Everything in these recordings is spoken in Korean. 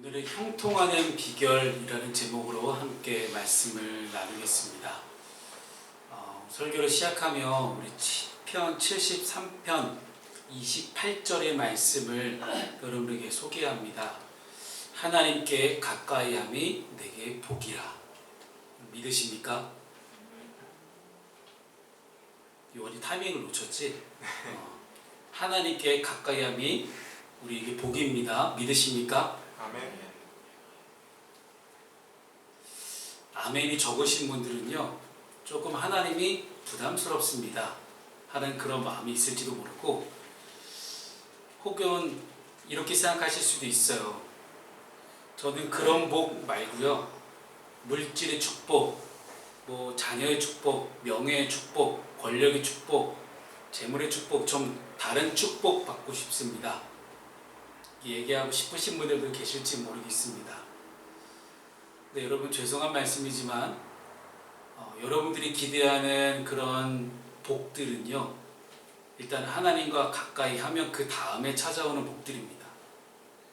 오늘은 형통하는 비결이라는 제목으로 함께 말씀을 나누겠습니다. 설교를 시작하며 우리 시편 73편 28절의 말씀을 여러분에게 소개합니다. 하나님께 가까이함이 내게 복이라. 믿으십니까? 어디 타이밍을 놓쳤지? 하나님께 가까이함이 우리에게 복입니다. 믿으십니까? 아멘. 아멘이 적으신 분들은요, 조금 하나님이 부담스럽습니다 하는 그런 마음이 있을지도 모르고, 혹은 이렇게 생각하실 수도 있어요. 저는 그런 복 말고요, 물질의 축복, 자녀의 축복, 명예의 축복, 권력의 축복, 재물의 축복, 좀 다른 축복 받고 싶습니다. 얘기하고 싶으신 분들도 계실지 모르겠습니다. 네, 여러분, 죄송한 말씀이지만 여러분들이 기대하는 그런 복들은요, 일단 하나님과 가까이 하면 그 다음에 찾아오는 복들입니다.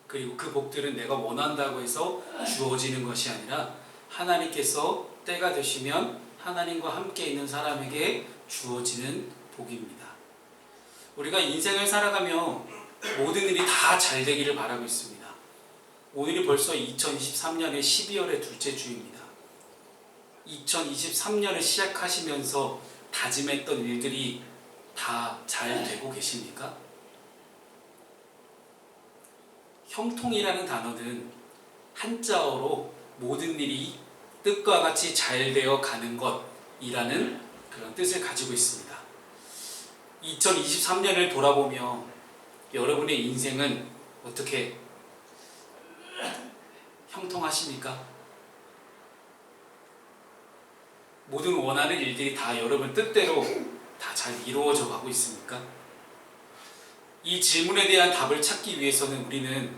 그리고 그 복들은 내가 원한다고 해서 주어지는 것이 아니라 하나님께서 때가 되시면 하나님과 함께 있는 사람에게 주어지는 복입니다. 우리가 인생을 살아가며 모든 일이 다 잘 되기를 바라고 있습니다. 오늘이 벌써 2023년의 12월의 둘째 주입니다. 2023년을 시작하시면서 다짐했던 일들이 다 잘 되고 계십니까? 형통이라는 단어는 한자어로 모든 일이 뜻과 같이 잘 되어 가는 것이라는 그런 뜻을 가지고 있습니다. 2023년을 돌아보며 여러분의 인생은 어떻게 형통하십니까? 모든 원하는 일들이 다 여러분 뜻대로 다 잘 이루어져 가고 있습니까? 이 질문에 대한 답을 찾기 위해서는 우리는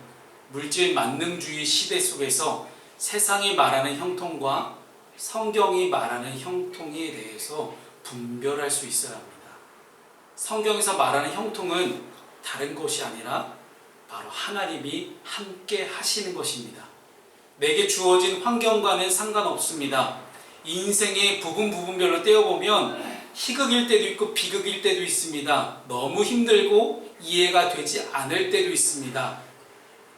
물질 만능주의 시대 속에서 세상이 말하는 형통과 성경이 말하는 형통에 대해서 분별할 수 있어야 합니다. 성경에서 말하는 형통은 다른 것이 아니라 바로 하나님이 함께 하시는 것입니다. 내게 주어진 환경과는 상관없습니다. 인생의 부분별로 떼어보면 희극일 때도 있고 비극일 때도 있습니다. 너무 힘들고 이해가 되지 않을 때도 있습니다.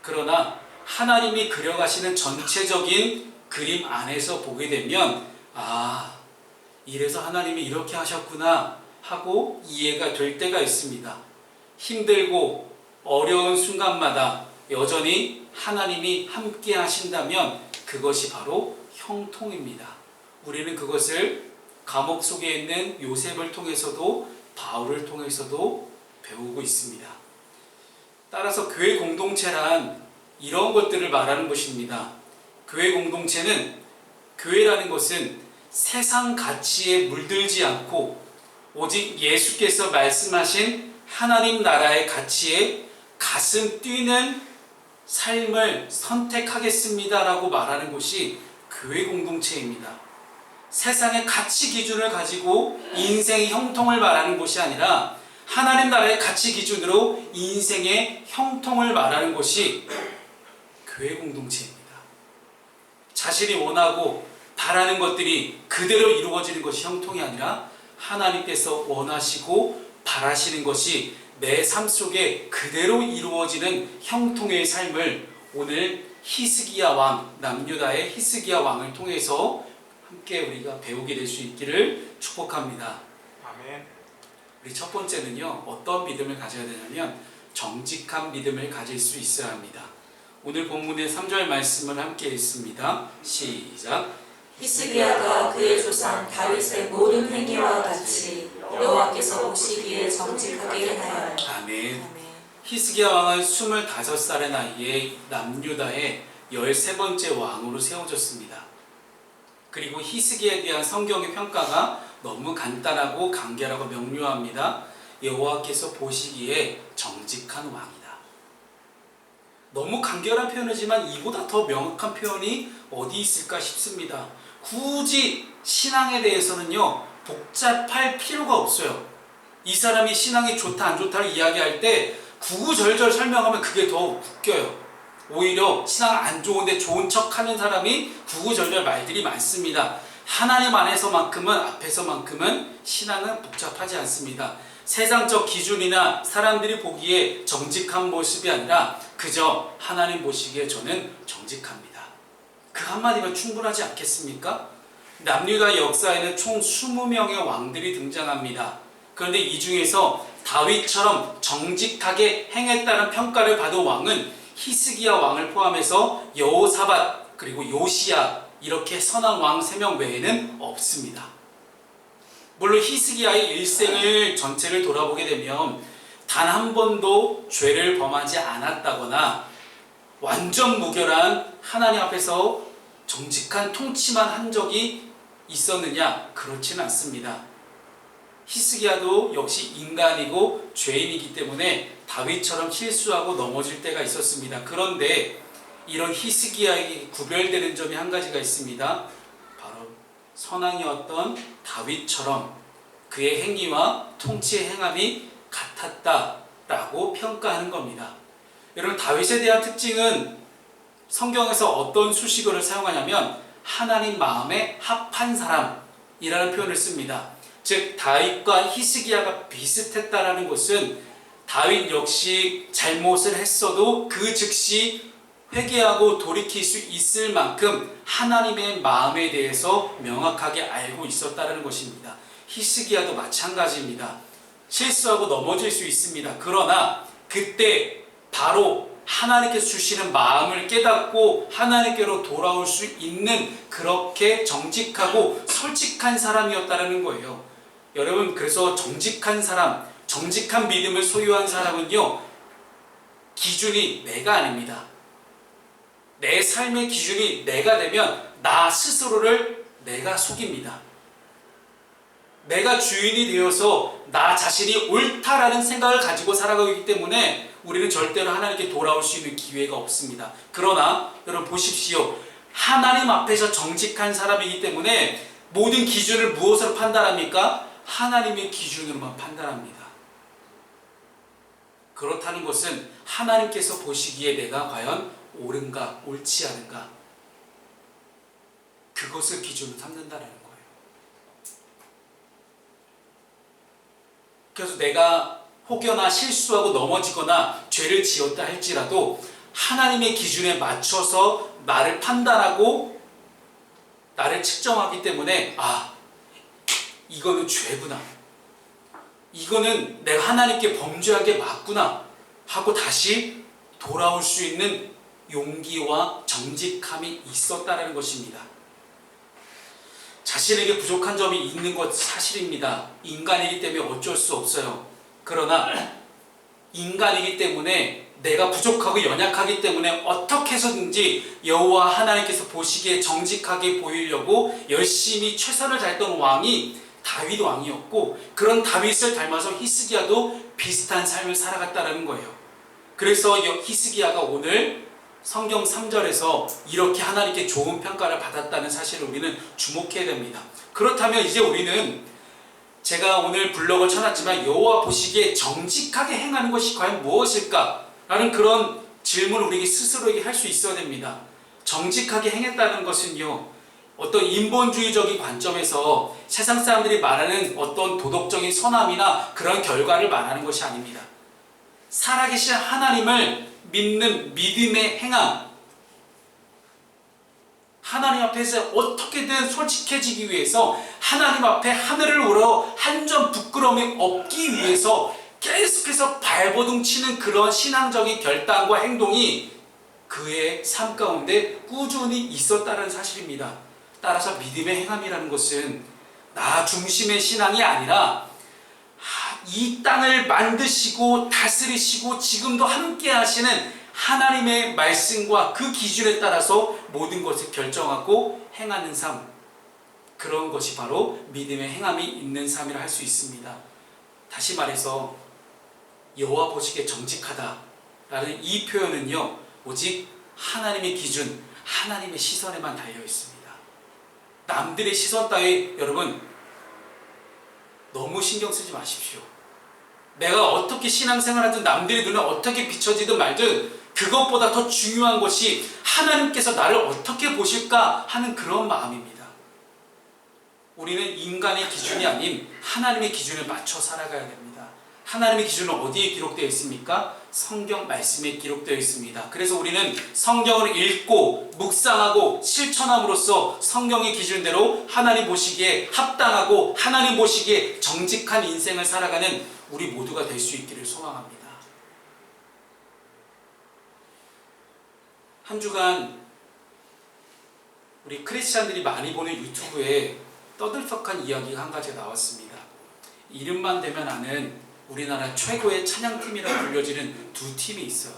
그러나 하나님이 그려가시는 전체적인 그림 안에서 보게 되면, 이래서 하나님이 이렇게 하셨구나 하고 이해가 될 때가 있습니다. 힘들고 어려운 순간마다 여전히 하나님이 함께 하신다면 그것이 바로 형통입니다. 우리는 그것을 감옥 속에 있는 요셉을 통해서도 바울을 통해서도 배우고 있습니다. 따라서 교회 공동체란 이런 것들을 말하는 것입니다. 교회 공동체는, 교회라는 것은 세상 가치에 물들지 않고 오직 예수께서 말씀하신 하나님 나라의 가치에 가슴 뛰는 삶을 선택하겠습니다라고 말하는 것이 교회 공동체입니다. 세상의 가치 기준을 가지고 인생의 형통을 말하는 것이 아니라 하나님 나라의 가치 기준으로 인생의 형통을 말하는 것이 교회 공동체입니다. 자신이 원하고 바라는 것들이 그대로 이루어지는 것이 형통이 아니라 하나님께서 원하시고 바라시는 것이 내 삶 속에 그대로 이루어지는 형통의 삶을 오늘 히스기야 왕, 남유다의 히스기야 왕을 통해서 함께 우리가 배우게 될 수 있기를 축복합니다. 아멘. 우리 첫 번째는요, 어떤 믿음을 가져야 되냐면 정직한 믿음을 가질 수 있어야 합니다. 오늘 본문의 3절 말씀을 함께 읽습니다. 시작. 히스기야가 그의 조상 다윗의 모든 행위와 같이 여호와께서 보시기에 정직하게 하여. 아멘. 히스기야 왕은 25살의 나이에 남유다의 13번째 왕으로 세워졌습니다. 그리고 히스기야에 대한 성경의 평가가 너무 간단하고 간결하고 명료합니다. 여호와께서 보시기에 정직한 왕이다. 너무 간결한 표현이지만 이보다 더 명확한 표현이 어디 있을까 싶습니다. 굳이 신앙에 대해서는요, 복잡할 필요가 없어요. 이 사람이 신앙이 좋다 안 좋다를 이야기할 때 구구절절 설명하면 그게 더 웃겨요. 오히려 신앙 안 좋은데 좋은 척하는 사람이 구구절절 말들이 많습니다. 하나님 앞에서만큼은 신앙은 복잡하지 않습니다. 세상적 기준이나 사람들이 보기에 정직한 모습이 아니라 그저 하나님 보시기에 저는 정직합니다. 그 한마디면 충분하지 않겠습니까? 남유다 역사에는 총 20명의 왕들이 등장합니다. 그런데 이 중에서 다윗처럼 정직하게 행했다는 평가를 받은 왕은 히스기야 왕을 포함해서 여호사밧 그리고 요시야 이렇게 선한 왕 3명 외에는 없습니다. 물론 히스기야의 일생을 전체를 돌아보게 되면 단 한 번도 죄를 범하지 않았다거나 완전 무결한 하나님 앞에서 정직한 통치만 한 적이 있었느냐? 그렇지는 않습니다. 히스기야도 역시 인간이고 죄인이기 때문에 다윗처럼 실수하고 넘어질 때가 있었습니다. 그런데 이런 히스기야에게 구별되는 점이 한 가지가 있습니다. 바로 선왕이었던 다윗처럼 그의 행위와 통치의 행함이 같았다라고 평가하는 겁니다. 여러분, 다윗에 대한 특징은 성경에서 어떤 수식어를 사용하냐면 하나님 마음에 합한 사람이라는 표현을 씁니다. 즉 다윗과 히스기야가 비슷했다라는 것은 다윗 역시 잘못을 했어도 그 즉시 회개하고 돌이킬 수 있을 만큼 하나님의 마음에 대해서 명확하게 알고 있었다는 것입니다. 히스기야도 마찬가지입니다. 실수하고 넘어질 수 있습니다. 그러나 그때 바로 하나님께서 주시는 마음을 깨닫고 하나님께로 돌아올 수 있는 그렇게 정직하고 솔직한 사람이었다는 거예요. 여러분, 그래서 정직한 사람, 정직한 믿음을 소유한 사람은요, 기준이 내가 아닙니다. 내 삶의 기준이 내가 되면 나 스스로를 내가 속입니다. 내가 주인이 되어서 나 자신이 옳다라는 생각을 가지고 살아가기 때문에 우리는 절대로 하나님께 돌아올 수 있는 기회가 없습니다. 그러나 여러분 보십시오. 하나님 앞에서 정직한 사람이기 때문에 모든 기준을 무엇으로 판단합니까? 하나님의 기준으로만 판단합니다. 그렇다는 것은 하나님께서 보시기에 내가 과연 옳은가 옳지 않은가 그것을 기준으로 삼는다는 거예요. 그래서 내가 혹여나 실수하고 넘어지거나 죄를 지었다 할지라도 하나님의 기준에 맞춰서 나를 판단하고 나를 측정하기 때문에 이거는 죄구나, 이거는 내가 하나님께 범죄한 게 맞구나 하고 다시 돌아올 수 있는 용기와 정직함이 있었다는 것입니다. 자신에게 부족한 점이 있는 것 사실입니다. 인간이기 때문에 어쩔 수 없어요. 그러나 인간이기 때문에 내가 부족하고 연약하기 때문에 어떻게 해서든지 여호와 하나님께서 보시기에 정직하게 보이려고 열심히 최선을 다했던 왕이 다윗 왕이었고, 그런 다윗을 닮아서 히스기야도 비슷한 삶을 살아갔다는 거예요. 그래서 히스기야가 오늘 성경 3절에서 이렇게 하나님께 좋은 평가를 받았다는 사실을 우리는 주목해야 됩니다. 그렇다면 이제 우리는 제가 오늘 블록을 쳐놨지만 여호와 보시기에 정직하게 행하는 것이 과연 무엇일까? 라는 그런 질문을 우리에게 스스로에게 할 수 있어야 됩니다. 정직하게 행했다는 것은요, 어떤 인본주의적인 관점에서 세상 사람들이 말하는 어떤 도덕적인 선함이나 그런 결과를 말하는 것이 아닙니다. 살아계신 하나님을 믿는 믿음의 행함, 하나님 앞에서 어떻게든 솔직해지기 위해서 하나님 앞에 하늘을 우러 한 점 부끄러움이 없기 위해서 계속해서 발버둥 치는 그런 신앙적인 결단과 행동이 그의 삶 가운데 꾸준히 있었다는 사실입니다. 따라서 믿음의 행함이라는 것은 나 중심의 신앙이 아니라 이 땅을 만드시고 다스리시고 지금도 함께 하시는 하나님의 말씀과 그 기준에 따라서 모든 것을 결정하고 행하는 삶, 그런 것이 바로 믿음의 행함이 있는 삶이라 할 수 있습니다. 다시 말해서 여호와 보시기에 정직하다라는 이 표현은요, 오직 하나님의 기준, 하나님의 시선에만 달려 있습니다. 남들의 시선 따위 여러분 너무 신경 쓰지 마십시오. 내가 어떻게 신앙생활하든 남들의 눈에 어떻게 비춰지든 말든 그것보다 더 중요한 것이 하나님께서 나를 어떻게 보실까 하는 그런 마음입니다. 우리는 인간의 기준이 아닌 하나님의 기준을 맞춰 살아가야 됩니다. 하나님의 기준은 어디에 기록되어 있습니까? 성경 말씀에 기록되어 있습니다. 그래서 우리는 성경을 읽고 묵상하고 실천함으로써 성경의 기준대로 하나님 보시기에 합당하고 하나님 보시기에 정직한 인생을 살아가는 우리 모두가 될 수 있기를 소망합니다. 한 주간 우리 크리스찬들이 많이 보는 유튜브에 떠들썩한 이야기가 한 가지가 나왔습니다. 이름만 대면 아는 우리나라 최고의 찬양팀이라고 불려지는 두 팀이 있어요.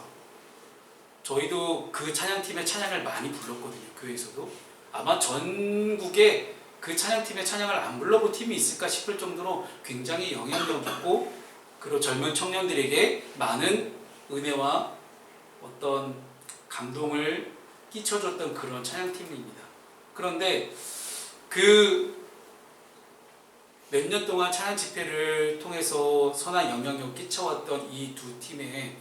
저희도 그 찬양팀의 찬양을 많이 불렀거든요. 교회에서도. 아마 전국에 그 찬양팀의 찬양을 안 불러본 팀이 있을까 싶을 정도로 굉장히 영향력 있고 그리고 젊은 청년들에게 많은 은혜와 어떤 감동을 끼쳐줬던 그런 찬양팀입니다. 그런데 그 몇 년 동안 찬양 집회를 통해서 선한 영향력을 끼쳐왔던 이 두 팀에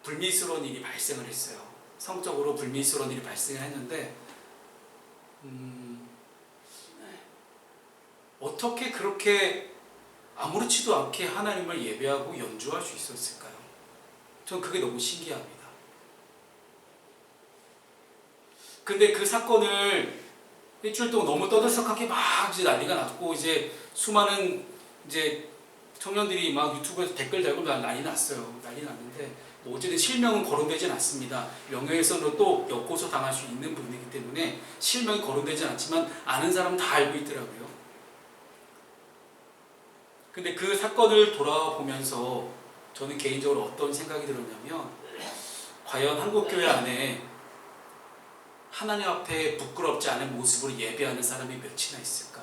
불미스러운 일이 발생을 했어요. 성적으로 불미스러운 일이 발생을 했는데 어떻게 그렇게 아무렇지도 않게 하나님을 예배하고 연주할 수 있었을까요? 저는 그게 너무 신기합니다. 근데 그 사건을 일주일 동안 너무 떠들썩하게 막 이제 난리가 났고 이제 수많은 이제 청년들이 막 유튜브에서 댓글 달고 난리 났어요. 난리 났는데 뭐 어쨌든 실명은 거론되진 않습니다. 명예훼손으로 또 엮고서 당할 수 있는 부분이기 때문에 실명이 거론되진 않지만 아는 사람은 다 알고 있더라고요. 근데 그 사건을 돌아보면서 저는 개인적으로 어떤 생각이 들었냐면 과연 한국교회 안에 하나님 앞에 부끄럽지 않은 모습으로 예배하는 사람이 몇이나 있을까?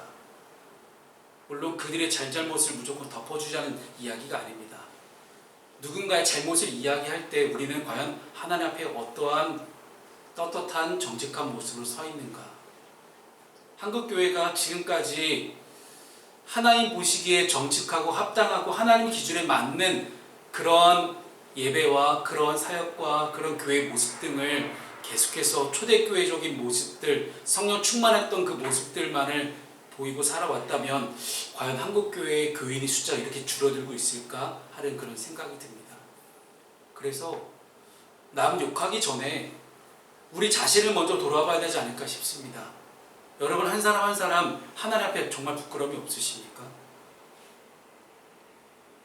물론 그들의 잘잘못을 무조건 덮어주자는 이야기가 아닙니다. 누군가의 잘못을 이야기할 때 우리는 과연 하나님 앞에 어떠한 떳떳한 정직한 모습으로 서 있는가? 한국교회가 지금까지 하나님 보시기에 정직하고 합당하고 하나님 기준에 맞는 그런 예배와 그런 사역과 그런 교회의 모습 등을 계속해서 초대교회적인 모습들, 성령 충만했던 그 모습들만을 보이고 살아왔다면 과연 한국교회의 교인의 숫자가 이렇게 줄어들고 있을까 하는 그런 생각이 듭니다. 그래서 남 욕하기 전에 우리 자신을 먼저 돌아봐야 되지 않을까 싶습니다. 여러분 한 사람 한 사람 하나님 앞에 정말 부끄러움이 없으십니까?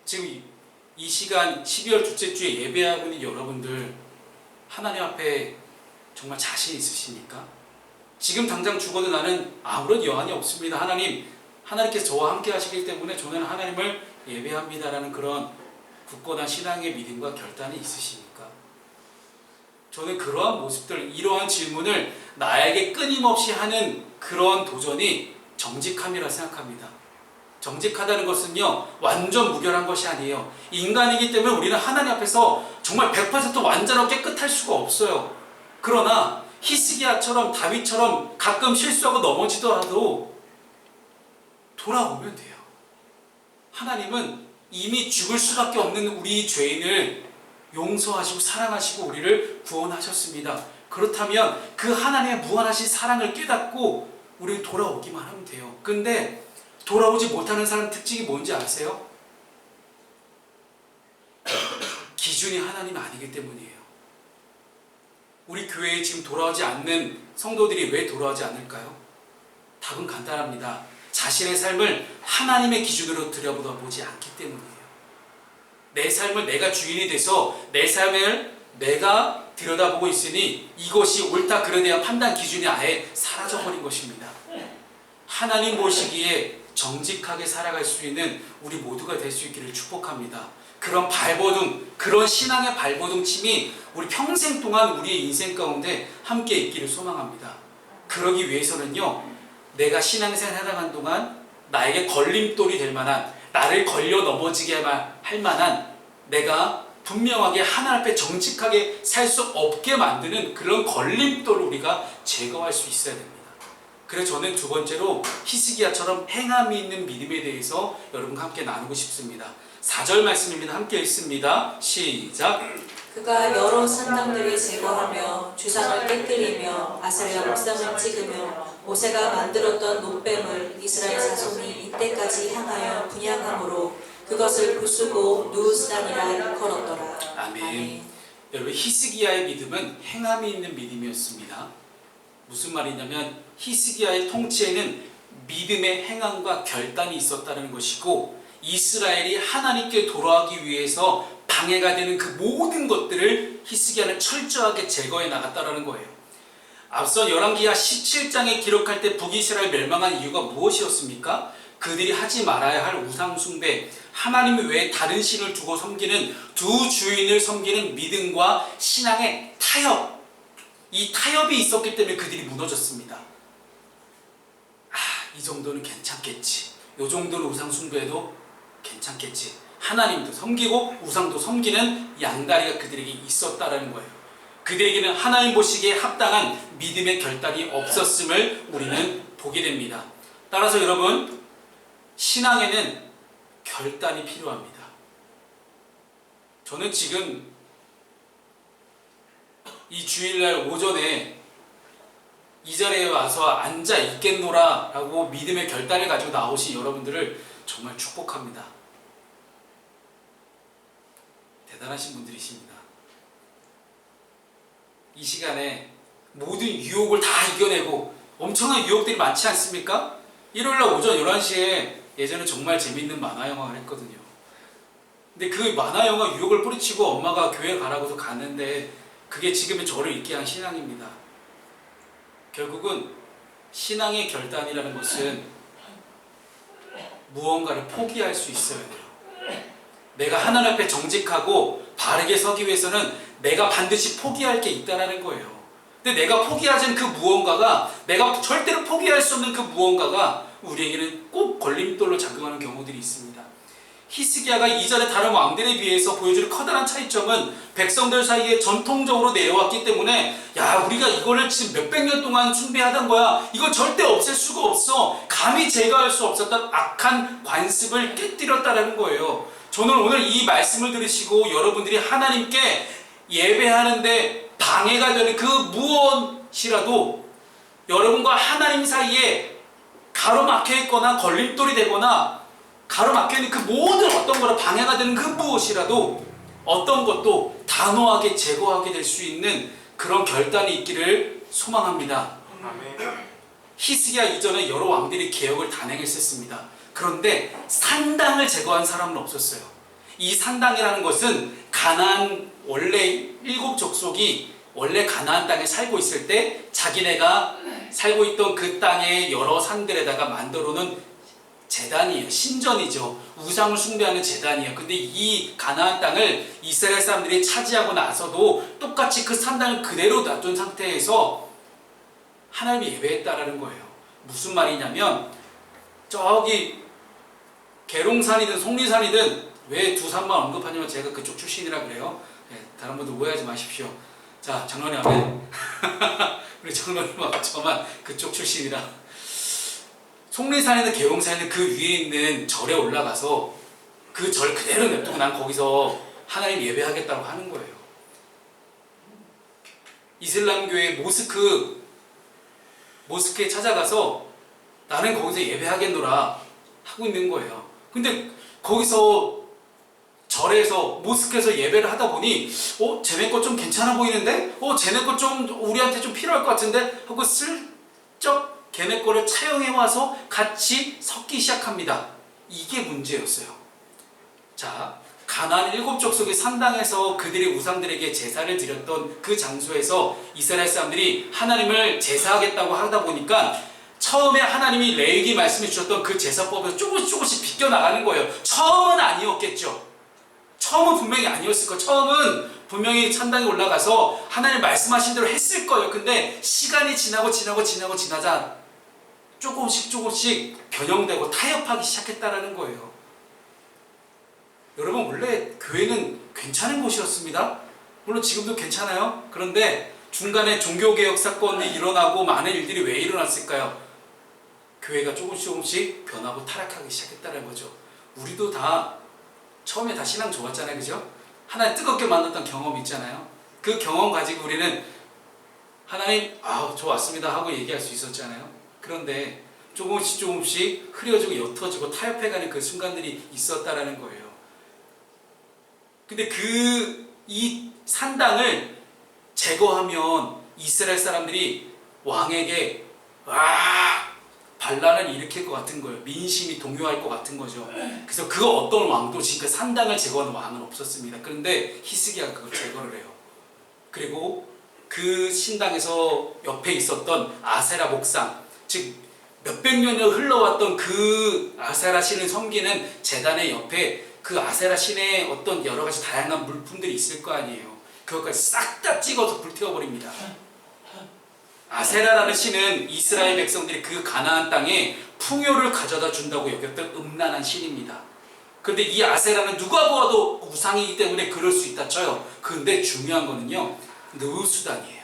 지금 이 시간 12월 둘째 주에 예배하고 있는 여러분들 하나님 앞에 정말 자신 있으십니까? 지금 당장 죽어도 나는 아무런 여한이 없습니다. 하나님께서 저와 함께 하시기 때문에 저는 하나님을 예배합니다라는 그런 굳건한 신앙의 믿음과 결단이 있으십니까? 저는 그러한 모습들, 이러한 질문을 나에게 끊임없이 하는 그런 도전이 정직함이라 생각합니다. 정직하다는 것은요, 완전 무결한 것이 아니에요. 인간이기 때문에 우리는 하나님 앞에서 정말 100% 완전하고 깨끗할 수가 없어요. 그러나 히스기야처럼 다윗처럼 가끔 실수하고 넘어지더라도 돌아오면 돼요. 하나님은 이미 죽을 수밖에 없는 우리 죄인을 용서하시고 사랑하시고 우리를 구원하셨습니다. 그렇다면 그 하나님의 무한하신 사랑을 깨닫고 우리는 돌아오기만 하면 돼요. 근데 돌아오지 못하는 사람 특징이 뭔지 아세요? 기준이 하나님 아니기 때문이에요. 우리 교회에 지금 돌아오지 않는 성도들이 왜 돌아오지 않을까요? 답은 간단합니다. 자신의 삶을 하나님의 기준으로 들여다보지 않기 때문이에요. 내 삶을 내가 주인이 돼서 내 삶을 내가 들여다보고 있으니 이것이 옳다 그르에 대한 판단 기준이 아예 사라져버린 것입니다. 하나님 보시기에 정직하게 살아갈 수 있는 우리 모두가 될 수 있기를 축복합니다. 그런 발버둥, 그런 신앙의 발버둥침이 우리 평생 동안 우리의 인생 가운데 함께 있기를 소망합니다. 그러기 위해서는요, 내가 신앙생활 해나가는 동안 나에게 걸림돌이 될 만한, 나를 걸려 넘어지게 할 만한, 내가 분명하게 하나님 앞에 정직하게 살 수 없게 만드는 그런 걸림돌을 우리가 제거할 수 있어야 됩니다. 그래서 저는 두 번째로 히스기야처럼 행함이 있는 믿음에 대해서 여러분과 함께 나누고 싶습니다. 4절 말씀입니다. 함께 읽습니다. 시작. 그가 여러 산당들을 제거하며 주상을 깨뜨리며 아사랴 목상을 찍으며 모세가 만들었던 노뱀을 이스라엘 자손이 이때까지 향하여 분양함으로 그것을 부수고 누우스단이라 일컬었더라. 아멘. 여러분, 히스기야의 믿음은 행함이 있는 믿음이었습니다. 무슨 말이냐면 히스기야의 통치에는 믿음의 행함과 결단이 있었다는 것이고, 이스라엘이 하나님께 돌아가기 위해서 방해가 되는 그 모든 것들을 히스기야는 철저하게 제거해 나갔다는 거예요. 앞선 열왕기하 17장에 기록할 때 북이스라엘 멸망한 이유가 무엇이었습니까? 그들이 하지 말아야 할 우상 숭배, 하나님 외에 다른 신을 두고 섬기는 두 주인을 섬기는 믿음과 신앙의 타협, 이 타협이 있었기 때문에 그들이 무너졌습니다. 이 정도는 괜찮겠지, 이 정도는 우상 숭배도 괜찮겠지, 하나님도 섬기고 우상도 섬기는 양다리가 그들에게 있었다라는 거예요. 그들에게는 하나님 보시기에 합당한 믿음의 결단이 없었음을 우리는 보게 됩니다. 따라서 여러분, 신앙에는 결단이 필요합니다. 저는 지금 이 주일날 오전에 이 자리에 와서 앉아 있겠노라 라고 믿음의 결단을 가지고 나오신 여러분들을 정말 축복합니다. 대단하신 분들이십니다. 이 시간에 모든 유혹을 다 이겨내고, 엄청난 유혹들이 많지 않습니까? 일요일날 오전 11시에 예전에 정말 재밌는 만화 영화를 했거든요. 근데 그 만화 영화 유혹을 뿌리치고 엄마가 교회 가라고서 갔는데 그게 지금의 저를 있게 한 신앙입니다. 결국은 신앙의 결단이라는 것은 무언가를 포기할 수 있어야 돼요. 내가 하나님 앞에 정직하고 바르게 서기 위해서는 내가 반드시 포기할 게 있다는 거예요. 근데 내가 포기하자는 그 무언가가, 내가 절대로 포기할 수 없는 그 무언가가 우리에게는 꼭 걸림돌로 작용하는 경우들이 있습니다. 히스기야가 이전의 다른 왕들에 비해서 보여줄 커다란 차이점은 백성들 사이에 전통적으로 내려왔기 때문에, 야, 우리가 이거를 지금 몇백 년 동안 숭배하던 거야, 이거 절대 없앨 수가 없어, 감히 제거할 수 없었던 악한 관습을 깨뜨렸다는 거예요. 저는 오늘 이 말씀을 들으시고 여러분들이 하나님께 예배하는데 방해가 되는 그 무엇이라도 여러분과 하나님 사이에 가로막혀 있거나 걸림돌이 되거나 가로막혀 있는 그 모든 어떤 거라 방해가 되는 그 무엇이라도 어떤 것도 단호하게 제거하게 될 수 있는 그런 결단이 있기를 소망합니다. 히스기야 이전에 여러 왕들이 개혁을 단행했었습니다. 그런데 산당을 제거한 사람은 없었어요. 이 산당이라는 것은 가나안, 원래 7족속이 원래 가나안 땅에 살고 있을 때 자기네가 살고 있던 그 땅의 여러 산들에다가 만들어 놓은 제단이에요. 신전이죠. 우상을 숭배하는 제단이에요. 근데 이 가나안 땅을 이스라엘 사람들이 차지하고 나서도 똑같이 그 산당을 그대로 놔둔 상태에서 하나님을 예배했다라는 거예요. 무슨 말이냐면, 저기 계룡산이든 속리산이든 왜 두 산만 언급하냐면 제가 그쪽 출신이라 그래요. 네, 다른 분들 오해하지 마십시오. 자, 장로님 아멘. 우리 장로님하고 저만 그쪽 출신이라. 속리산이든 계룡산이든 그 위에 있는 절에 올라가서 그 절 그대로 냅두고 난 거기서 하나님 예배하겠다고 하는 거예요. 이슬람교의 모스크에 찾아가서 나는 거기서 예배하겠노라 하고 있는 거예요. 근데 거기서 절에서 모스크에서 예배를 하다 보니 쟤네 거 좀 괜찮아 보이는데? 쟤네 거 좀 우리한테 좀 필요할 것 같은데? 하고 슬쩍 걔네 거를 차용해 와서 같이 섞기 시작합니다. 이게 문제였어요. 자, 가나안 7족속의 산당에서 그들의 우상들에게 제사를 드렸던 그 장소에서 이스라엘 사람들이 하나님을 제사하겠다고 하다 보니까 처음에 하나님이 레위기 말씀해 주셨던 그 제사법에서 조금씩 비껴나가는 거예요. 처음은 아니었겠죠. 처음은 분명히 아니었을 거예요. 처음은 분명히 산당에 올라가서 하나님 말씀하신 대로 했을 거예요. 근데 시간이 지나자 조금씩 변형되고 타협하기 시작했다라는 거예요. 여러분, 원래 교회는 괜찮은 곳이었습니다. 물론 지금도 괜찮아요. 그런데 중간에 종교개혁 사건이 일어나고 많은 일들이 왜 일어났을까요? 교회가 조금씩 변하고 타락하기 시작했다는 거죠. 우리도 다 처음에 다 신앙 좋았잖아요. 그죠? 하나님 뜨겁게 만났던 경험이 있잖아요. 그 경험 가지고 우리는 하나님 좋았습니다 하고 얘기할 수 있었잖아요. 그런데 조금씩 흐려지고 옅어지고 타협해가는 그 순간들이 있었다라는 거예요. 근데 이 산당을 제거하면 이스라엘 사람들이 왕에게 반란을 일으킬 것 같은 거예요. 민심이 동요할 것 같은 거죠. 그래서 그 어떤 왕도 지금까지 산당을 제거하는 왕은 없었습니다. 그런데 히스기야가 그걸 제거를 해요. 그리고 그 신당에서 옆에 있었던 아세라 목상, 즉 몇백 년을 흘러왔던 그 아세라 신을 섬기는 제단의 옆에 그 아세라 신의 어떤 여러 가지 다양한 물품들이 있을 거 아니에요. 그것까지 싹 다 찍어서 불태워버립니다. 아세라라는 신은 이스라엘 백성들이 그 가나안 땅에 풍요를 가져다 준다고 여겼던 음란한 신입니다. 그런데 이 아세라는 누가 보아도 우상이기 때문에 그럴 수 있다 쳐요. 그런데 중요한 거는요, 느우수단이에요.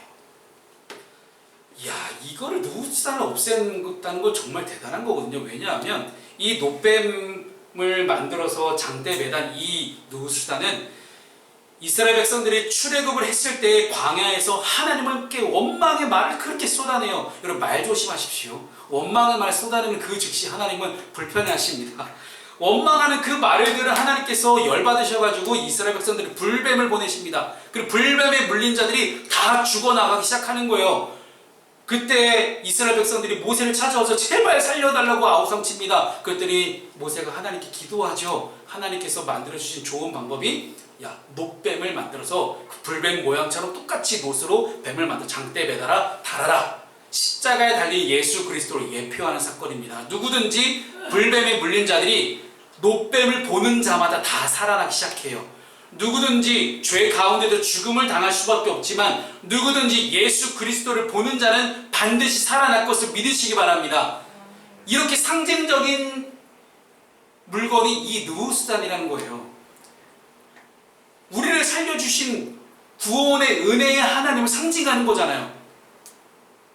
이야, 이거를 느우수단을 없앤다는 건 정말 대단한 거거든요. 왜냐하면 이 노뱀을 만들어서 장대에 매단 이 느우수단은 이스라엘 백성들이 출애굽을 했을 때 광야에서 하나님께 원망의 말을 그렇게 쏟아내요. 여러분, 말 조심하십시오. 원망의 말을 쏟아내는 그 즉시 하나님은 불편해하십니다. 원망하는 그 말을 들은 하나님께서 열받으셔가지고 이스라엘 백성들이 불뱀을 보내십니다. 그리고 불뱀에 물린 자들이 다 죽어나가기 시작하는 거예요. 그때 이스라엘 백성들이 모세를 찾아와서 제발 살려달라고 아우성칩니다. 그랬더니 모세가 하나님께 기도하죠. 하나님께서 만들어주신 좋은 방법이 놋뱀을 만들어서 그 불뱀 모양처럼 똑같이 놋으로 뱀을 만들어 장대에 매달아 달아라. 십자가에 달린 예수 그리스도를 예표하는 사건입니다. 누구든지 불뱀에 물린 자들이 놋뱀을 보는 자마다 다 살아나기 시작해요. 누구든지 죄 가운데도 죽음을 당할 수밖에 없지만 누구든지 예수 그리스도를 보는 자는 반드시 살아날 것을 믿으시기 바랍니다. 이렇게 상징적인 물건이 이 느우수단이라는 거예요. 우리를 살려주신 구원의 은혜의 하나님을 상징하는 거잖아요.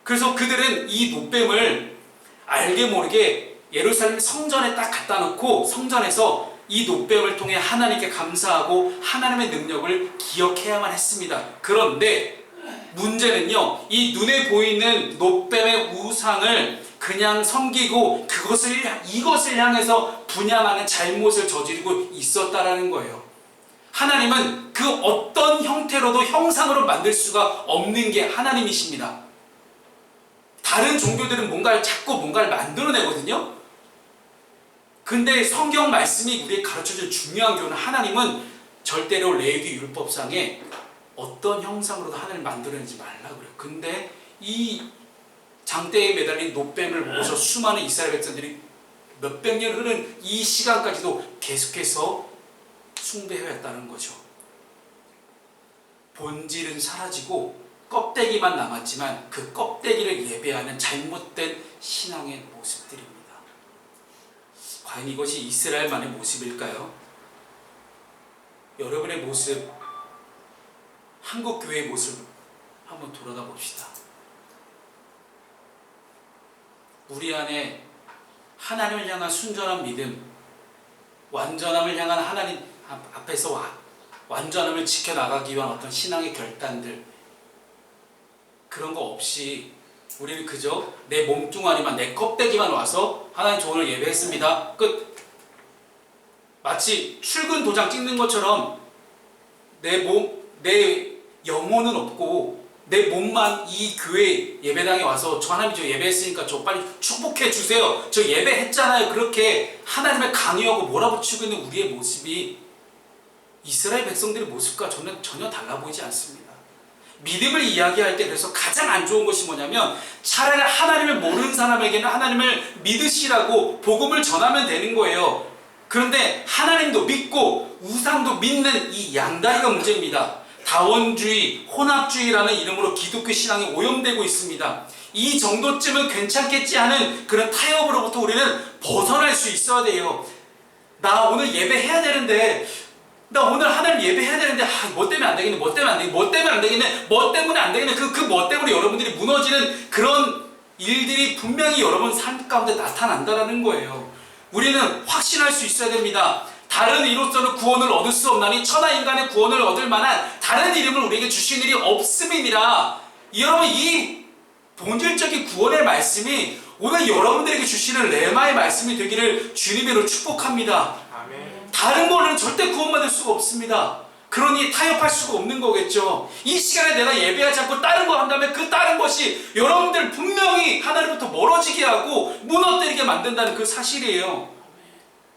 그래서 그들은 이 놋뱀을 알게 모르게 예루살렘 성전에 딱 갖다 놓고 성전에서 이 놋뱀을 통해 하나님께 감사하고 하나님의 능력을 기억해야만 했습니다. 그런데 문제는요, 이 눈에 보이는 놋뱀의 우상을 그냥 섬기고 이것을 향해서 분양하는 잘못을 저지르고 있었다라는 거예요. 하나님은 그 어떤 형태로도 형상으로 만들 수가 없는 게 하나님이십니다. 다른 종교들은 자꾸 뭔가를 만들어내거든요. 근데 성경 말씀이 우리에게 가르쳐준 중요한 교훈은 하나님은 절대로 레위기 율법상에 어떤 형상으로도 하나님을 만들어내지 말라고 그래요. 근데 이 장대에 매달린 놋뱀을 보고서 수많은 이스라엘 백성들이 몇백 년 흐른 이 시간까지도 계속해서 숭배해왔다는 거죠. 본질은 사라지고 껍데기만 남았지만 그 껍데기를 예배하는 잘못된 신앙의 모습들입니다. 과연 이것이 이스라엘만의 모습일까요? 여러분의 모습, 한국교회의 모습 한번 돌아가 봅시다. 우리 안에 하나님을 향한 순전한 믿음, 완전함을 향한 하나님 앞에서 완전함을 지켜나가기 위한 어떤 신앙의 결단들, 그런 거 없이 우리는 그저 내 몸뚱아리만, 내 껍데기만 와서 하나님 저 오늘 예배했습니다, 끝. 마치 출근 도장 찍는 것처럼 내 영혼은 없고 내 몸만 이 교회 예배당에 와서 저 하나님 저 예배했으니까 저 빨리 축복해 주세요, 저 예배했잖아요, 그렇게 하나님을 강요하고 몰아붙이고 있는 우리의 모습이 이스라엘 백성들의 모습과 저는 전혀 달라 보이지 않습니다. 믿음을 이야기할 때 그래서 가장 안 좋은 것이 뭐냐면 차라리 하나님을 모르는 사람에게는 하나님을 믿으시라고 복음을 전하면 되는 거예요. 그런데 하나님도 믿고 우상도 믿는 이 양다리가 문제입니다. 다원주의, 혼합주의라는 이름으로 기독교 신앙이 오염되고 있습니다. 이 정도쯤은 괜찮겠지 하는 그런 타협으로부터 우리는 벗어날 수 있어야 돼요. 나 오늘 예배해야 되는데, 나 오늘 하나님 예배해야 되는데 뭐 때문에 안 되겠네, 뭐 때문에 안 되겠네, 뭐 때문에 안 되겠네, 뭐 때문에 안 되겠네. 그 뭐 때문에 여러분들이 무너지는 그런 일들이 분명히 여러분 삶 가운데 나타난다라는 거예요. 우리는 확신할 수 있어야 됩니다. 다른 이로서는 구원을 얻을 수 없나니 천하 인간의 구원을 얻을 만한 다른 이름을 우리에게 주신 일이 없음이니라. 여러분, 이 본질적인 구원의 말씀이 오늘 여러분들에게 주시는 레마의 말씀이 되기를 주님으로 축복합니다. 아멘. 다른 거는 절대 구원받을 수가 없습니다. 그러니 타협할 수가 없는 거겠죠. 이 시간에 내가 예배하지 않고 다른 거 한다면 그 다른 것이 여러분들 분명히 하나님부터 멀어지게 하고 무너뜨리게 만든다는 그 사실이에요.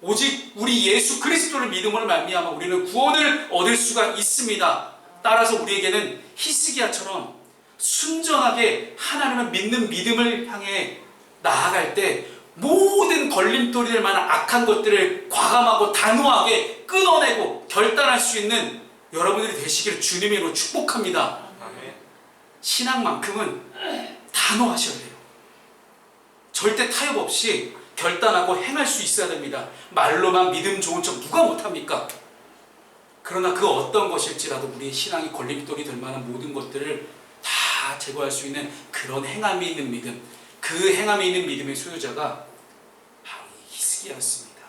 오직 우리 예수 그리스도를 믿음으로 말미암아 우리는 구원을 얻을 수가 있습니다. 따라서 우리에게는 히스기야처럼 순전하게 하나님을 믿는 믿음을 향해 나아갈 때 모든 걸림돌이될 만한 악한 것들을 과감하고 단호하게 끊어내고 결단할 수 있는 여러분들이 되시기를 주님으로 축복합니다. 아멘. 신앙만큼은 단호하셔야 돼요. 절대 타협 없이 결단하고 행할 수 있어야 됩니다. 말로만 믿음 좋은 척 누가 못합니까? 그러나 그 어떤 것일지라도 우리의 신앙이 걸림돌이 될 만한 모든 것들을 다 제거할 수 있는 그런 행함이 있는 믿음, 그 행함이 있는 믿음의 소유자가 바로 히스기야였습니다.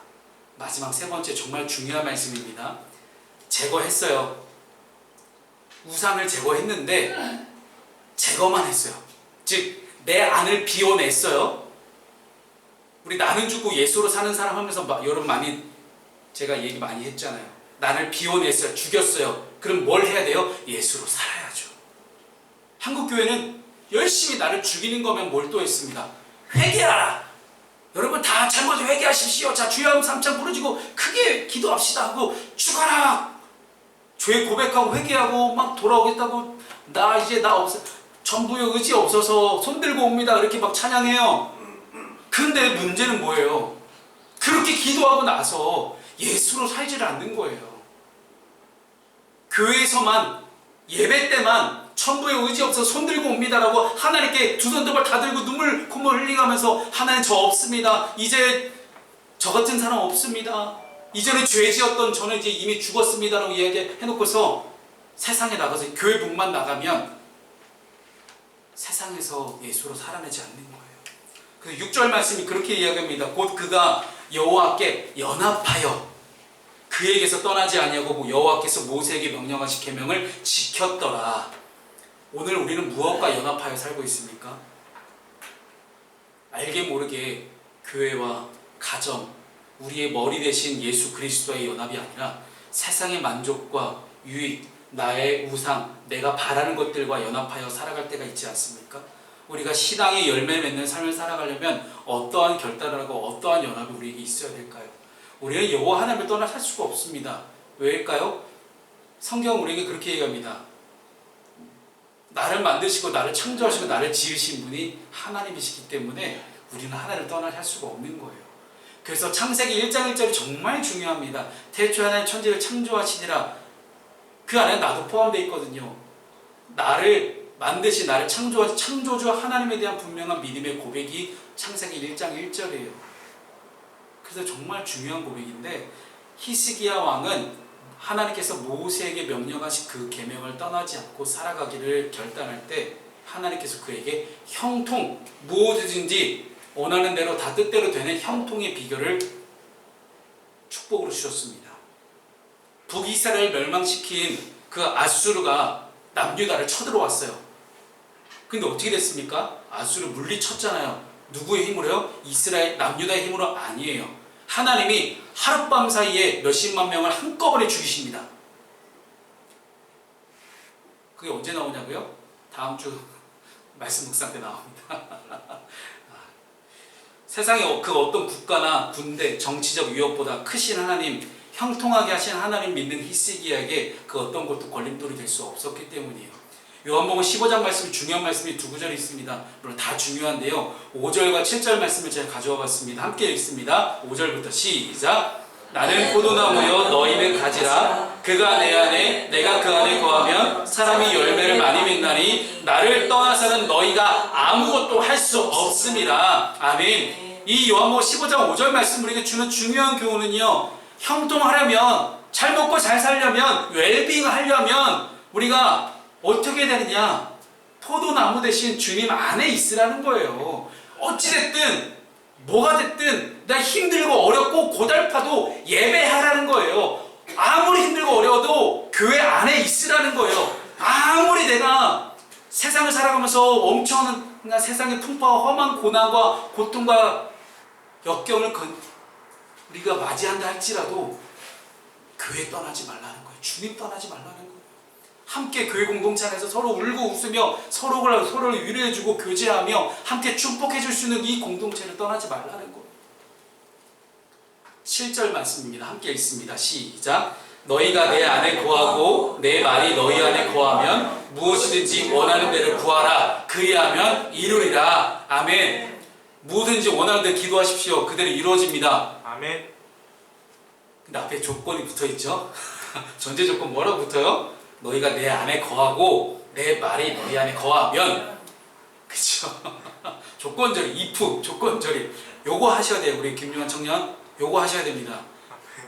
마지막 세 번째 정말 중요한 말씀입니다. 제거했어요. 우상을 제거했는데 제거만 했어요. 즉 내 안을 비워냈어요. 우리 나는 죽고 예수로 사는 사람 하면서 여러분 많이 제가 얘기 많이 했잖아요. 나를 비워냈어요. 죽였어요. 그럼 뭘 해야 돼요? 예수로 살아야죠. 한국교회는 열심히 나를 죽이는 거면 몰두했습니다. 회개하라. 여러분 다 잘못 회개하십시오. 자, 주여 삼창 부르짖고 크게 기도합시다 하고 죽어라. 죄 고백하고 회개하고 막 돌아오겠다고 나 이제 나 없어. 전부의 의지 없어서 손들고 옵니다. 이렇게 막 찬양해요. 근데 문제는 뭐예요? 그렇게 기도하고 나서 예수로 살지를 않는 거예요. 교회에서만 예배 때만 천부의 의지 없어서 손들고 옵니다라고 하나님께 두 손 두 발 다 들고 눈물 콧물 흘리면서 하나님 저 없습니다. 이제 저 같은 사람 없습니다. 이전에 죄 지었던 저는 이제 이미 죽었습니다라고 이야기해놓고서 세상에 나가서 교회 문만 나가면 세상에서 예수로 살아내지 않는 거예요. 그래서 6절 말씀이 그렇게 이야기합니다. 곧 그가 여호와께 연합하여 그에게서 떠나지 아니하고 여호와께서 모세에게 명령하신 계명을 지켰더라. 오늘 우리는 무엇과 연합하여 살고 있습니까? 알게 모르게 교회와 가정, 우리의 머리 대신 예수 그리스도의 연합이 아니라 세상의 만족과 유익, 나의 우상, 내가 바라는 것들과 연합하여 살아갈 때가 있지 않습니까? 우리가 신앙의 열매 맺는 삶을 살아가려면 어떠한 결단을 하고 어떠한 연합이 우리에게 있어야 될까요? 우리는 여호와 하나님을 떠나 살 수가 없습니다. 왜일까요? 성경은 우리에게 그렇게 얘기합니다. 나를 만드시고 나를 창조하시고 나를 지으신 분이 하나님이시기 때문에 우리는 하나님을 떠나 살 수가 없는 거예요. 그래서 창세기 1장 1절이 정말 중요합니다. 태초에 하나님 천지를 창조하시니라. 그 안에 나도 포함되어 있거든요. 나를 만드신 나를 창조하신 창조주 하나님에 대한 분명한 믿음의 고백이 창세기 1장 1절이에요. 그래서 정말 중요한 고백인데 히스기야 왕은 하나님께서 모세에게 명령하신 그 계명을 떠나지 않고 살아가기를 결단할 때 하나님께서 그에게 형통, 무엇이든지 원하는 대로 다 뜻대로 되는 형통의 비결을 축복으로 주셨습니다. 북이스라엘 멸망시킨 그 아수르가 남유다를 쳐들어왔어요. 근데 어떻게 됐습니까? 아수르 물리쳤잖아요. 누구의 힘으로요? 이스라엘 남유다의 힘으로 아니에요. 하나님이 하룻밤 사이에 몇십만 명을 한꺼번에 죽이십니다. 그게 언제 나오냐고요? 다음 주 말씀 묵상 때 나옵니다. 세상에 그 어떤 국가나 군대, 정치적 위협보다 크신 하나님, 형통하게 하신 하나님 믿는 히스기야에게 그 어떤 것도 걸림돌이 될 수 없었기 때문이에요. 요한복음 15장 말씀이 중요한 말씀이 두 구절이 있습니다. 물론 다 중요한데요. 5절과 7절 말씀을 제가 가져와 봤습니다. 함께 읽습니다. 5절부터 시작. 나는 포도나무여 너희는 가지라. 그가 내 안에 내가 그 안에 거하면 사람이 열매를 많이 맺나니 나를 떠나서는 너희가 아무것도 할 수 없습니다. 아멘. 이 요한복음 15장 5절 말씀 우리에게 주는 중요한 교훈은요. 형통하려면 잘 먹고 잘 살려면 웰빙 하려면 우리가 어떻게 되느냐? 포도나무 대신 주님 안에 있으라는 거예요. 어찌됐든 뭐가 됐든 나 힘들고 어렵고 고달파도 예배하라는 거예요. 아무리 힘들고 어려워도 교회 안에 있으라는 거예요. 아무리 내가 세상을 살아가면서 엄청난 세상의 풍파와 험한 고난과 고통과 역경을 우리가 맞이한다 할지라도 교회 떠나지 말라는 거예요. 주님 떠나지 말라는 거예요. 함께 교회 공동체 안에서 서로 울고 웃으며 서로를 위로해주고 교제하며 함께 축복해줄 수 있는 이 공동체를 떠나지 말라는 거예요. 7절 말씀입니다. 함께 읽습니다. 시작. 너희가 내 안에 거하고 내 말이 너희 안에 거하면 무엇이든지 원하는 대로 구하라. 그리하면 이루리라. 아멘. 무엇든지 원하는 대로 기도하십시오. 그대로 이루어집니다. 아멘. 근데 앞에 조건이 붙어있죠. 전제 조건 뭐라고 붙어요? 너희가 내 안에 거하고 내 말이 너희 안에 거하면. 그쵸? 조건절이 if 조건절이 요거 하셔야 돼요. 우리 김용환 청년 요거 하셔야 됩니다.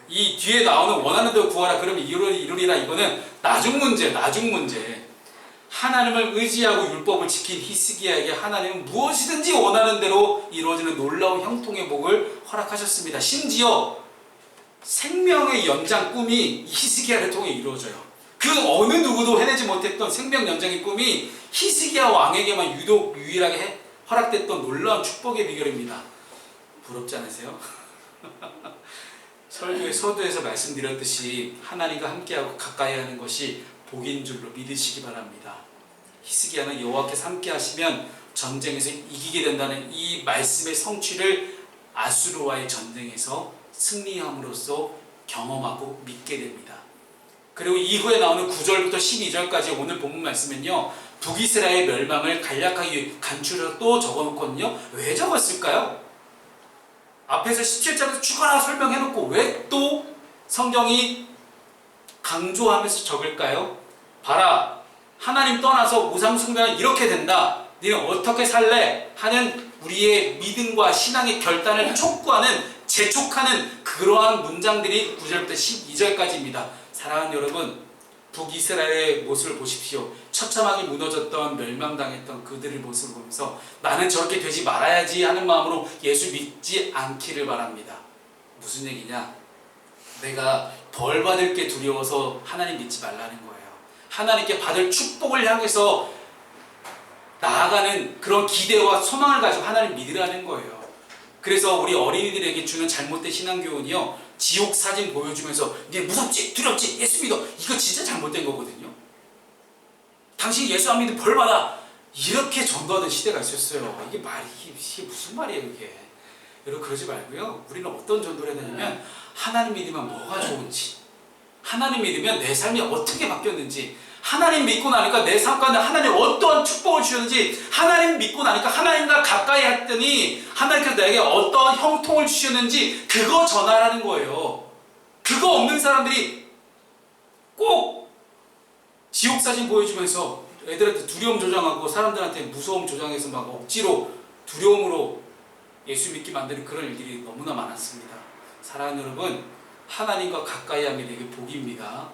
이 뒤에 나오는 원하는 대로 구하라 그러면 이루리라 이거는 나중 문제. 하나님을 의지하고 율법을 지킨 히스기야에게 하나님은 무엇이든지 원하는 대로 이루어지는 놀라운 형통의 복을 허락하셨습니다. 심지어 생명의 연장 꿈이 히스기야를 통해 이루어져요. 그 어느 누구도 해내지 못했던 생명 연장의 꿈이 히스기야 왕에게만 유독 유일하게 허락됐던 놀라운 축복의 비결입니다. 부럽지 않으세요? 설교의 서두에서 말씀드렸듯이 하나님과 함께하고 가까이 하는 것이 복인 줄로 믿으시기 바랍니다. 히스기야는 여호와께서 함께 하시면 전쟁에서 이기게 된다는 이 말씀의 성취를 아수르와의 전쟁에서 승리함으로써 경험하고 믿게 됩니다. 그리고 이후에 나오는 9절부터 12절까지 오늘 본문 말씀은요, 북이스라엘 멸망을 간략하게 간추려서 또 적어놓거든요. 왜 적었을까요? 앞에서 17절에서 죽어라 설명해놓고 왜 또 성경이 강조하면서 적을까요? 봐라, 하나님 떠나서 우상 숭배는 이렇게 된다. 너는 어떻게 살래? 하는 우리의 믿음과 신앙의 결단을 촉구하는, 재촉하는 그러한 문장들이 9절부터 12절까지입니다. 사랑하는 여러분, 북이스라엘의 모습을 보십시오. 처참하게 무너졌던, 멸망당했던 그들의 모습을 보면서 나는 저렇게 되지 말아야지 하는 마음으로 예수 믿지 않기를 바랍니다. 무슨 얘기냐? 내가 벌 받을 게 두려워서 하나님 믿지 말라는 거예요. 하나님께 받을 축복을 향해서 나아가는 그런 기대와 소망을 가지고 하나님 믿으라는 거예요. 그래서 우리 어린이들에게 주는 잘못된 신앙교훈이요, 지옥 사진 보여주면서 네 무섭지? 두렵지? 예수 믿어. 이거 진짜 잘못된 거거든요. 당신 예수 안 믿으면 벌 받아. 이렇게 전도하던 시대가 있었어요. 이게 무슨 말이에요 이게. 여러분 그러지 말고요. 우리는 어떤 전도를 해야 되냐면 하나님 믿으면 뭐가 좋은지, 하나님 믿으면 내 삶이 어떻게 바뀌었는지, 하나님 믿고 나니까 내 삶 가운데 하나님 어떠한 축복을 주셨는지, 하나님 믿고 나니까 하나님과 가까이 했더니 하나님께서 내게 어떠한 형통을 주셨는지 그거 전하라는 거예요. 그거 없는 사람들이 꼭 지옥 사진 보여주면서 애들한테 두려움 조장하고 사람들한테 무서움 조장해서 막 억지로 두려움으로 예수 믿게 만드는 그런 일들이 너무나 많았습니다. 사랑하는 여러분, 하나님과 가까이 하면 이게 복입니다.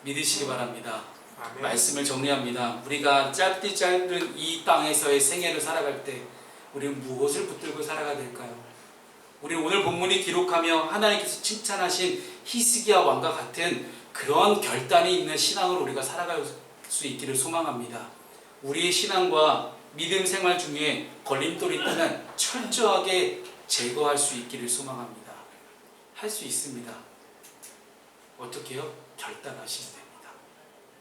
믿으시기 바랍니다. 아멘. 말씀을 정리합니다. 우리가 짧은 이 땅에서의 생애를 살아갈 때 우리는 무엇을 붙들고 살아가야 될까요? 우리는 오늘 본문이 기록하며 하나님께서 칭찬하신 히스기야 왕과 같은 그런 결단이 있는 신앙으로 우리가 살아갈 수 있기를 소망합니다. 우리의 신앙과 믿음 생활 중에 걸림돌이 있다면 철저하게 제거할 수 있기를 소망합니다. 할 수 있습니다. 어떻게요? 결단하시면 됩니다.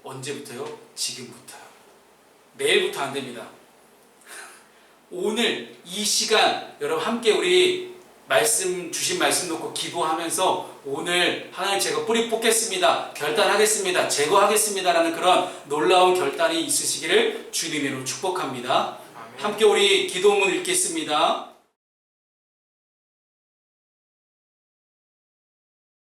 언제부터요? 지금부터요. 내일부터 안 됩니다. 오늘 이 시간 여러분 함께 우리 주신 말씀 놓고 기도하면서 오늘 하나님 제가 뿌리 뽑겠습니다. 결단하겠습니다. 제거하겠습니다라는 그런 놀라운 결단이 있으시기를 주님으로 축복합니다. 아멘. 함께 우리 기도문 읽겠습니다.